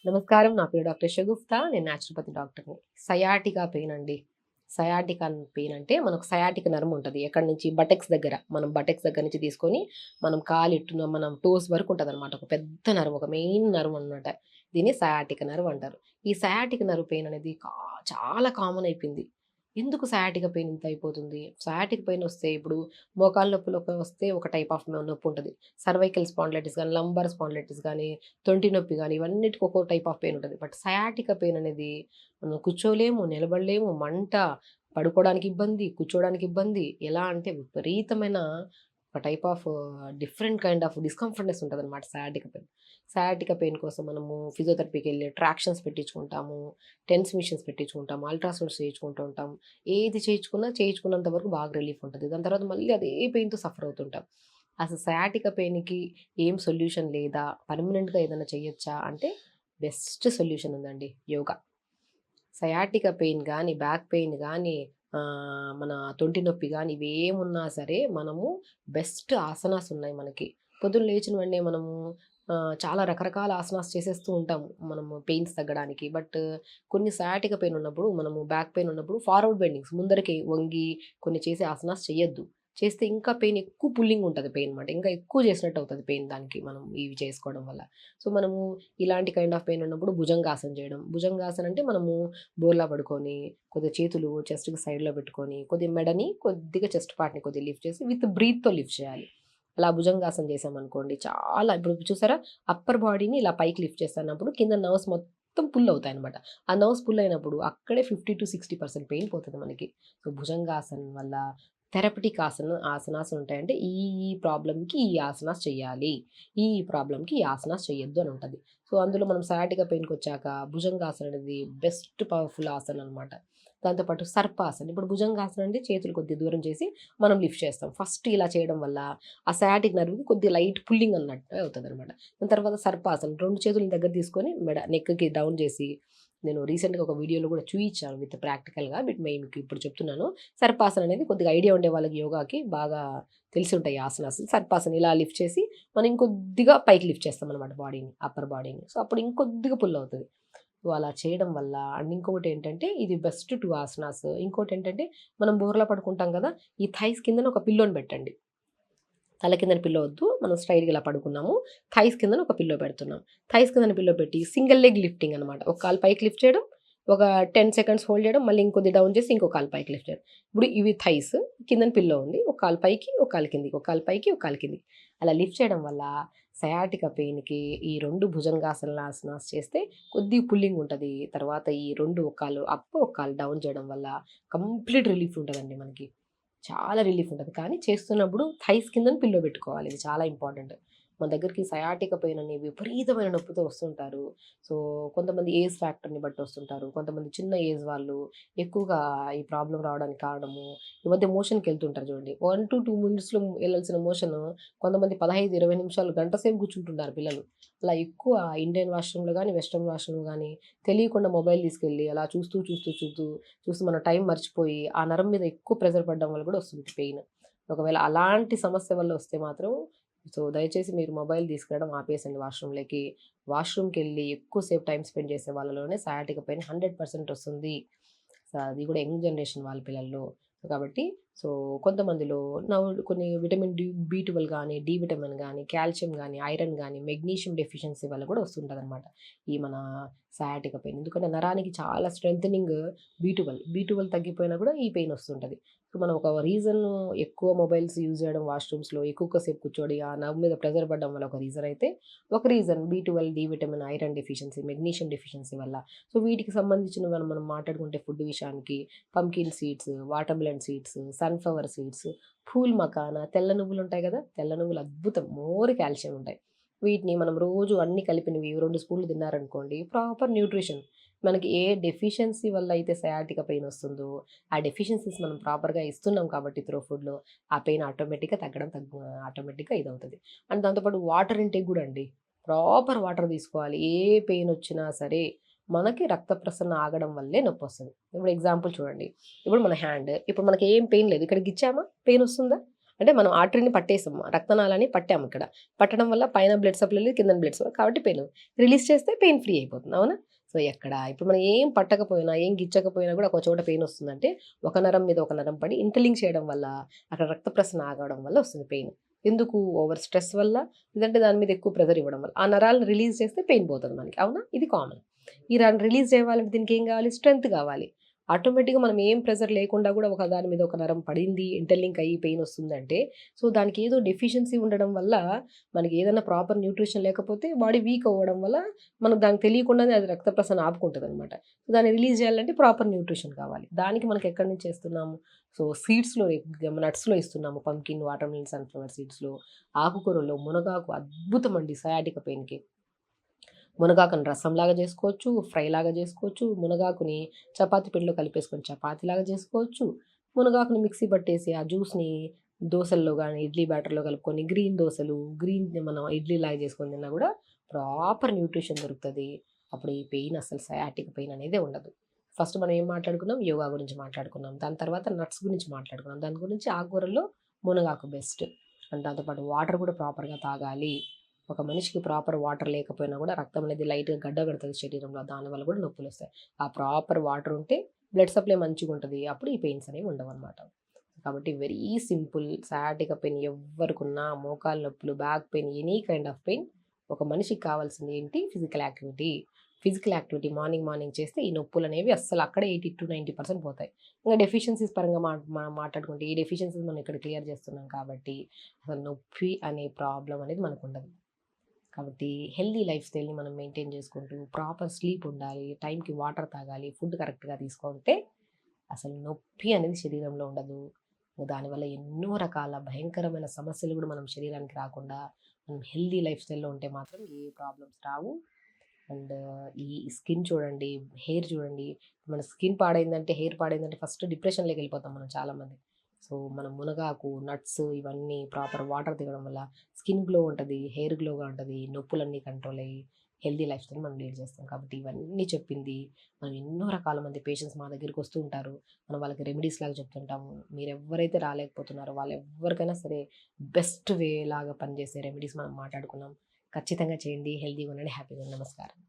నమస్కారం. నా పేరు డాక్టర్ షగుఫ్తా. నేను న్యాచురోపతి డాక్టర్‌ని. సయాటికా పెయిన్ అండి. సయాటికా పెయిన్ అంటే మనకు సయాటిక నరం ఉంటది. ఎక్కడి నుంచి బటెక్స్ దగ్గర. మనం బటెక్స్ దగ్గర నుంచి తీసుకొని మనం కాలిట్టున మనం టోస్ వరకు ఉంటదనమాట. ఒక పెద్ద నరం. ఒక మెయిన్ నరం అనమాట. దీన్ని సయాటిక నర్వ్ అంటారు. ఈ సయాటిక నర్వ్ పెయిన్ అనేది చాలా కామన్ అయిపోయింది. ఎందుకు సయాటిక పెయిన్ ఇంత అయిపోతుంది? సయాటిక పెయిన్ వస్తే ఇప్పుడు మోకాళ్ళ నొప్పులు వస్తే ఒక టైప్ ఆఫ్ నొప్పి ఉంటది. సర్వైకల్ స్పాండిలైటిస్ గాని, లంబార్ స్పాండిలైటిస్ గాని, తొంటి నొప్పి గాని ఇవన్నిటికి ఒక్కో టైప్ ఆఫ్ పెయిన్ ఉంటది. బట్ సయాటికా పెయిన్ అనేది మనం కూర్చోలేము, నిలబడలేము, మంట, పడుకోవడానికి ఇబ్బంది, కూర్చోవడానికి ఇబ్బంది. ఎలా అంటే విపరీతమైన ఒక type of different kind of discomfortness ఉంటదనమాట సయాటికా పెయిన్. సయాటికా పెయిన్ కోసం మనము ఫిజియోథెరపీకెళ్ళి ట్రాక్షన్స్ పెట్టించుకుంటాము, టెన్స్ మిషన్స్ పెట్టించుకుంటాము, అల్ట్రాసౌండ్స్ చేయించుకుంటూ ఉంటాం. ఏది చేయించుకున్నా చేయించుకున్నంత వరకు బాగా రిలీఫ్ ఉంటది. దాని తర్వాత మళ్ళీ అదే పెయిన్‌తో సఫర్ అవుతుంటాం. అసలు సయాటికా పెయిన్‌కి ఏం సొల్యూషన్ లేదా? పర్మనెంట్‌గా ఏదైనా చేయొచ్చా? అంటే బెస్ట్ సొల్యూషన్ ఉందండి యోగా. సయాటికా పెయిన్ గానీ, బ్యాక్ పెయిన్ గానీ, మన తొంటి నొప్పి గానీ ఇవేమున్నా సరే మనము బెస్ట్ ఆసనాస్ ఉన్నాయి మనకి. పొద్దున్న లేచిన వెంటనే మనము చాలా రకరకాల ఆసనాస్ చేసేస్తూ ఉంటాము. మనము పెయిన్స్ తగ్గడానికి. బట్ కొన్ని సయాటికా పెయిన్ ఉన్నప్పుడు మనము బ్యాక్ పెయిన్ ఉన్నప్పుడు ఫార్వర్డ్ బెండింగ్స్ ముందరికి వంగి కొన్ని చేసే ఆసనాస్ చెయ్యొద్దు. చేస్తే ఇంకా పెయిన్ ఎక్కువ పుల్లింగ్ ఉంటది పెయిన్ మాట. ఇంకా ఎక్కువ చేసినట్టు అవుతది పెయిన్ దానికి మనం ఇవి చేసుకోవడం వల్ల. సో, మనము ఇలాంటి కైండ్ ఆఫ్ పెయిన్ ఉన్నప్పుడు భుజంగాసన చేయడం. భుజంగాసన అంటే మనము బోర్లా పడుకొని, కొద్దిగా చేతులు చెస్ట్‌కి సైడ్‌లో పెట్టుకొని, కొద్దిగా మెడని కొద్దిగా చెస్ట్ పార్ట్‌ని కొద్దిగా లిఫ్ట్ చేసి విత్ బ్రీత్‌తో లిఫ్ట్ చేయాలి. అలా భుజంగాసన చేశామనుకోండి చాలా ఇప్పుడు చూసారా అప్పర్ బాడీని ఇలా పైకి లిఫ్ట్ చేస్తున్నప్పుడు కింద నర్వ్స్ మొత్తం పుల్ అవుతాయన్నమాట. ఆ నర్వ్స్ పుల్ అయినప్పుడు అక్కడే 50-60% పెయిన్ పోతది మనకి. సో, భుజంగాసనం వల్ల థెరపటిక్ ఆసనాస్ ఉంటాయి. అంటే ఈ ప్రాబ్లమ్‌కి ఈ ఆసనాస్ చేయాలి. ప్రాబ్లమ్‌కి ఈ ఆసనాస్ చేయొద్దు అని ఉంటది. సో, అందులో మనం సయాటికా పెయిన్‌కొచ్చాక భుజంగాసన అనేది బెస్ట్ పవర్‌ఫుల్ ఆసన అనమాట. దాంతో పాటు సర్పాసన్. ఇప్పుడు భుజంగాసన అంటే చేతులు కొద్దిగా దూరం చేసి మనం లిఫ్ట్ చేస్తాం. ఫస్ట్ ఇలా చేయడం వల్ల ఆ సయాటిక్ నర్వ్‌కి కొద్దిగా లైట్ పుల్లింగ్ అన్నట్టు అవుతదనమాట. దాని తర్వాత సర్పాసన్ 2 చేతులని దగ్గర తీసుకొని నెక్‌కి డౌన్ చేసి నేను రీసెంట్‌గా ఒక వీడియోలో కూడా చూయించాను విత్ ప్రాక్టికల్‌గా. మీకు ఇప్పుడు చెప్తున్నాను. సర్పాసన్ అనేది కొద్దిగా ఐడియా ఉండే వాళ్ళకి యోగాకి బాగా తెలిసి ఉంటాయి ఈ ఆసనాస్. సర్పాసన్ ఇలా లిఫ్ట్ చేసి మనం ఇంకొద్దిగా పైకి లిఫ్ట్ చేస్తామనమాట బాడీని, అప్పర్ బాడీని. సో, అప్పుడు ఇంకొద్దిగా పుల్ అవుతది. సో, అలా చేయడం వల్ల అండ్ ఇంకొకటేంటంటే ఇది బెస్ట్ 2 ఆసనాస్. ఇంకోటేంటంటే మనం బోర్లా పడుకుంటాం గదా! ఈ థైస్ కిందన ఒక పిల్లోని పెట్టండి. తల కిందన పిల్లో వద్దు. మనం స్ట్రెయిట్‌గా ఇలా పడుకున్నాము. థైస్ కిందన ఒక పిల్లో పెడుతున్నాం. థైస్ కిందన పిల్లో పెట్టి సింగిల్ లెగ్ లిఫ్టింగ్ అనమాట. ఒక కాలు పైకి లిఫ్ట్ చేయడం. ఒక 10 సెకండ్స్ హోల్డ్ చేయడం. మళ్ళీ ఇంకొద్దిగా డౌన్ చేసి ఇంకో కాలు పైకి లిఫ్ట్ చేయడం. ఇప్పుడు ఇవి థైస్. కిందన పిల్లో ఉంది. ఒక కాలు పైకి, ఒక కాలు కిందికి, ఒక కాలు పైకి, ఒక కాలు కిందికి. అలా లిఫ్ట్ చేయడం వల్ల సయాటికా పెయిన్‌కి ఈ 2 భుజంగాసనాస్ చేస్తే కొద్దిగా పుల్లింగ్ ఉంటది. తర్వాత ఈ 2 ఒక కాలు అప్, ఒక కాలు డౌన్ చేయడం వల్ల కంప్లీట్ రిలీఫ్ ఉంటదండి మనకి. చాలా రిలీఫ్ ఉంటది. కానీ చేస్తున్నప్పుడు థైస్ కిందన పిల్లో పెట్టుకోవాలి. ఇది చాలా ఇంపార్టెంట్. మన దగ్గరికి సయాటికా పెయిన్ అని విపరీతమైన నొప్పితో వస్తుంటారు. సో, కొంతమంది ఏజ్ ఫ్యాక్టర్‌ని బట్టి వస్తుంటారు. కొంతమంది చిన్న ఏజ్ వాళ్ళు ఎక్కువగా ఈ ప్రాబ్లమ్ రావడానికి కారణము ఈ మధ్య మోషన్‌కెళ్తుంటారు చూడండి. 1-2 మినిట్స్‌లో ఎళ్ళాల్సిన మోషను కొంతమంది 15, 20 నిమిషాలు గంట సేపు కూర్చుంటున్నారు పిల్లలు. అలా ఎక్కువ ఇండియన్ వాష్‌రూమ్‌లో గాని, వెస్టర్న్ వాష్‌రూమ్‌లో గాని తెలియకుండా మొబైల్ తీసుకెళ్ళి అలా చూస్తూ మనం టైం మర్చిపోయి, ఆ నరం మీద ఎక్కువ ప్రెషర్ పడడం వల్ల కూడా వస్తుంది పెయిన్. ఒకవేళ అలాంటి సమస్య వల్ల వస్తే మాత్రం సో, దయచేసి మీరు మొబైల్ తీసుకెళ్ళడం ఆపేసండి వాష్‌రూమ్‌లకి. వాష్‌రూమ్‌కెళ్ళి ఎక్కువ సేపు టైమ్ స్పెండ్ చేసే వాళ్ళలోనే సయాటికా పెయిన్ 100% వస్తుంది. సో, అది కూడా యంగ్ జనరేషన్ వాళ్ళ పిల్లల్లో. కాబట్టి సో, కొంతమందిలో కొన్ని విటమిన్ బి12 గాని, డి విటమిన్ గాని, కాల్షియం గాని, ఐరన్ గాని, మెగ్నీషియం డెఫిషియన్సీ వల్ల కూడా వస్తుంటదనమాట. ఈ మన సయాటికా పెయిన్. ఎందుకంటే నరానికి చాలా స్ట్రెంథెనింగ్ బి12 తగ్గిపోయినా కూడా ఈ పెయిన్ వస్తుంటది. సో, మనం ఒక రీజన్ ఎక్కువ మొబైల్స్ యూజ్ చేయడం వాష్‌రూమ్స్‌లో ఎక్కువ సేపు కూర్చోడి ఆ నర్వ్ మీద ప్రెషర్ పడడం వల్ల ఒక రీజన్ అయితే, ఒక రీజన్ బి12, D vitamin, iron deficiency, magnesium deficiency వల్ల. సో, వీటికి సంబంధించినవి మనం మాట్లాడుకుంటే ఫుడ్ విషయానికి pumpkin seeds, watermelon seeds, sunflower seeds, phool makhana, తెల్ల నువ్వులుంటాయి గదా! తెల్ల నువ్వులు అద్భుతం. మోర్ కాల్షియం ఉంటాయి. వీటిని మనం రోజు అన్నీ కలిపినవి 2 స్పూన్లు తిన్నారనుకోండి ప్రాపర్ న్యూట్రిషన్. మనకి ఏ డెఫిషియన్సీ వల్ల అయితే సయాటికా పెయిన్ వస్తుందో, ఆ డెఫిషియన్సీస్ మనం ప్రాపర్‌గా ఇస్తున్నాం కాబట్టి త్రూ ఫుడ్‌లో ఆ పెయిన్ ఆటోమేటిక్‌గా ఆటోమేటిక్‌గా ఇదవుతది. అండ్ దాంతో పాటు వాటర్ ఇంటేక్ గూడా అండి. ప్రాపర్ వాటర్ తీసుకోవాలి. ఏ పెయిన్ వచ్చినా సరే మనకి రక్త ప్రసరణ ఆగడం వల్లే నొప్పొస్తది. ఇప్పుడు ఎగ్జాంపుల్ చూడండి. ఇప్పుడు మన హ్యాండ్ ఇప్పుడు మనకి ఏం పెయిన్ లేదు. ఇక్కడ గిచ్చామా పెయిన్ వస్తుందా? అంటే మనం ఆర్టరీని పట్టేసాం. రక్తనాళాన్ని పట్టాము ఇక్కడ. పట్టడం వల్ల పైన బ్లడ్ సప్లై లేదు, కిందన బ్లడ్ సప్లై కాబట్టి పెయిన్. రిలీజ్ చేస్తే పెయిన్ ఫ్రీ అయిపోతుంది. అవునా? సో, ఇప్పుడు మనం ఏం పట్టకపోయినా, ఏం గిచ్చకపోయినా కూడా ఒక చోట పెయిన్ వస్తుందంటే, ఒక నరం మీద ఒక నరం పడి ఇంటర్లింక్ చేయడం వల్ల, అక్కడ రక్త ప్రసరణ ఆగడం వల్ల వస్తుంది పెయిన్. ఎందుకు? ఓవర్ స్ట్రెస్ వల్ల, లేదంటే దాని మీద ఎక్కువ ప్రెషర్ ఇవ్వడం వల్ల. ఆ నరాలను రిలీజ్ చేస్తే పెయిన్ పోతుంది మనకి. అవునా? ఇది కామన్. ఈ రిలీజ్ చేయాలంటే దీనికి ఏం కావాలి? స్ట్రెంత్ కావాలి. ఆటోమేటిక్‌గా మనం ఏం ప్రెషర్ లేకుండా కూడా ఒక దాని మీద ఒక నరం పడింది, ఇంటర్లింక్ అయ్యి పెయిన్ వస్తుందంటే, సో, దానికి ఏదో డెఫిషియన్సీ ఉండడం వల్ల, మనకి ఏదైనా ప్రాపర్ న్యూట్రిషన్ లేకపోతే బాడీ వీక్ అవ్వడం వల్ల, మనకు దానికి తెలియకుండానే అది రక్త ప్రసరణ ఆపుకుంటదనమాట. సో, దాన్ని రిలీజ్ చేయాలంటే ప్రాపర్ న్యూట్రిషన్ కావాలి. దానికి మనకి ఎక్కడి నుంచి చేస్తున్నాము? సో, సీడ్స్‌లో నట్స్‌లో ఇస్తున్నాము. పంకిన్, వాటర్ మిలన్, సన్‌ఫ్లవర్ సీడ్స్‌లో, ఆకుకూరల్లో మునగాకు అద్భుతమండి సయాటిక పెయిన్‌కి. మునగాకుని రసంలాగా చేసుకోవచ్చు, ఫ్రైలాగా చేసుకోవచ్చు. మునగాకుని చపాతీ పిండిలో కలిపేసుకొని చపాతీలాగా చేసుకోవచ్చు. మునగాకుని మిక్సీ పట్టేసి ఆ జ్యూస్‌ని దోసల్లో గానీ, ఇడ్లీ బ్యాటర్‌లో కలుపుకొని గ్రీన్ దోసలు, మనం ఇడ్లీలాగా చేసుకొని తిన్నా గూడా ప్రాపర్ న్యూట్రిషన్ దొరుకుతది. అప్పుడు ఈ పెయిన్ అసలు సయాటిక్ పెయిన్ అనేదే ఉండదు. ఫస్ట్ మనం ఏం మాట్లాడుకున్నాం? యోగా గురించి మాట్లాడుకున్నాం. దాని తర్వాత నట్స్ గురించి మాట్లాడుకున్నాం. దాని గురించి ఆకుకూరల్లో మునగాకు బెస్ట్. అండ్ దాంతో పాటు వాటర్ కూడా ప్రాపర్‌గా తాగాలి. ఒక మనిషికి ప్రాపర్ వాటర్ లేకపోయినా కూడా రక్తం అనేది లైట్‌గా గడ్డ కడతది శరీరంలో. దానివల్ల కూడా నొప్పులొస్తాయి. ఆ ప్రాపర్ వాటర్ ఉంటే బ్లడ్ సప్లై మంచిగుంటది. అప్పుడు ఈ పెయిన్స్ అనేవి ఉండవనమాట. కాబట్టి వెరీ సింపుల్. సయాటిక పెయిన్ ఎవ్వరికున్నా, మోకాలు నొప్పులు, back pain, any kind of pain, ఒక మనిషికి కావాల్సింది ఏంటి? Physical activity. Physical activity morning చేస్తే ఈ నొప్పులనేవి అస్సలు అక్కడే 80-90% పోతాయి. ఇంక డెఫిషియన్సీస్ పరంగా మనం మాట్లాడుకుంటే, ఈ డెఫిషియన్సీస్ మనం ఇక్కడ క్లియర్ చేస్తున్నాం కాబట్టి, అసలు నొప్పి అనే ప్రాబ్లమ్ అనేది మనకుండదు. కాబట్టి హెల్తీ లైఫ్ స్టైల్‌ని మనం మెయింటైన్ చేసుకుంటూ, ప్రాపర్ స్లీప్ ఉండాలి, టైంకి వాటర్ తాగాలి, ఫుడ్ కరెక్ట్‌గా తీసుకుంటే అసలు నొప్పి అనేది శరీరంలో ఉండదు. దానివల్ల ఎన్నో రకాల భయంకరమైన సమస్యలు కూడా మనం శరీరానికి రాకుండా, మనం హెల్తీ లైఫ్ స్టైల్‌లో ఉంటే మాత్రం ఏ ప్రాబ్లమ్స్ రావు. అండ్ ఈ స్కిన్ చూడండి, హెయిర్ చూడండి. మన స్కిన్ పాడైందంటే, హెయిర్ పాడైందంటే ఫస్ట్ డిప్రెషన్‌లోకి వెళ్ళిపోతాం మనం చాలామంది. సో, మనం మునగాకు, నట్స్ ఇవన్నీ ప్రాపర్ వాటర్ తాగడం వల్ల స్కిన్ గ్లో ఉంటది, హెయిర్ గ్లోగా ఉంటది, నొప్పులన్నీ కంట్రోల్ అయ్యి హెల్తీ లైఫ్ స్టైల్ మనం లీడ్ చేస్తాం. కాబట్టి ఇవన్నీ చెప్పింది, మనం ఎన్నో రకాల మంది పేషెంట్స్ మా దగ్గరికి వస్తూ ఉంటారు. మనం వాళ్ళకి రెమెడీస్ లాగా చెప్తుంటాము. మీరెవ్వరైతే రాలేకపోతున్నారో వాళ్ళెవ్వరికైనా సరే బెస్ట్ వే లాగా పనిచేసే రెమెడీస్ మనం మాట్లాడుకున్నాం. ఖచ్చితంగా చేయండి. హెల్తీగా ఉండండి. హ్యాపీగా ఉండండి. నమస్కారం.